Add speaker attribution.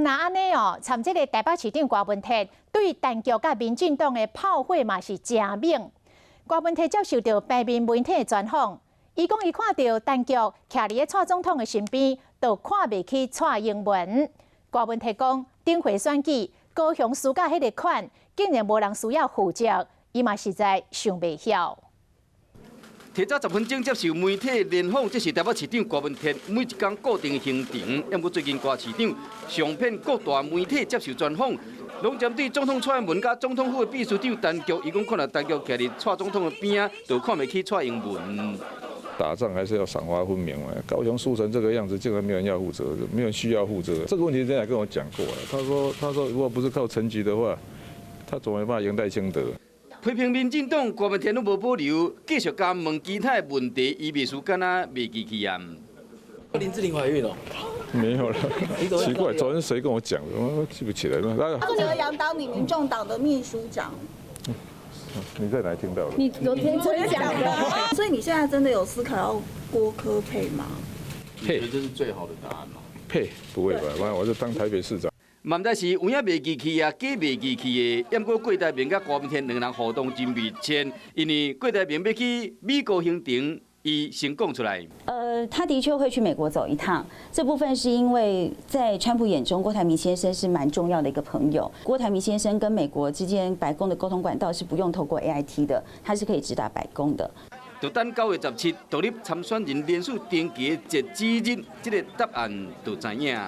Speaker 1: 那安尼哦，参这个台北市长郭文铁对陈菊甲民进党的炮火嘛是真猛。郭文铁接受到平面媒体的专访，伊讲伊看到陈菊徛伫蔡总统的身边，就看袂起蔡英文。郭文铁讲，顶回选举高雄输甲迄个款，竟然无人需要负责，伊嘛实在想袂晓。
Speaker 2: 提早10分钟接受媒体联访，这是台北市长郭文铁每一天固定行程。要不最近郭市长上片各大媒体接受专访，拢针对总统蔡英文甲总统府的秘书长陈菊，伊讲看到陈菊徛伫蔡总统的边啊，就看袂起蔡英文。
Speaker 3: 打仗还是要赏罚分明嘛。高雄输成这个样子，竟然没有人要负责，没有人需要负责。这个问题人家跟我讲过了，他说如果不是靠陈菊的话，他总没办法赢戴清德。
Speaker 2: 批评民进党郭文铁都无保留，继续甲问其他的问题，伊秘书敢若袂记起啊。
Speaker 4: 林志玲怀孕了？
Speaker 3: 没有了，奇怪，昨天谁跟我讲的？我记不起来了。
Speaker 5: 他说刘洋当你民众党的秘书长。
Speaker 3: 你在哪里听到的？
Speaker 5: 你昨天讲的。所以你现在真的有思考要郭柯配吗？
Speaker 2: 配，这是最好的答案吗？
Speaker 3: 配不会吧？我就当台北市长。
Speaker 2: 嘛毋知是有影袂记起啊，假袂记起的。要过郭台铭甲郭文铁两人互动真密切，因为郭台铭要去美国行程，伊先讲出来。
Speaker 6: 他的确会去美国走一趟。这部分是因为在川普眼中，郭台铭先生是蛮重要的一个朋友。郭台铭先生跟美国之间白宫的沟通管道是不用透过 AIT 的，他是可以直达白宫的。
Speaker 2: 就等9月17独立参选人联署登记的截止日，这个答案就知影。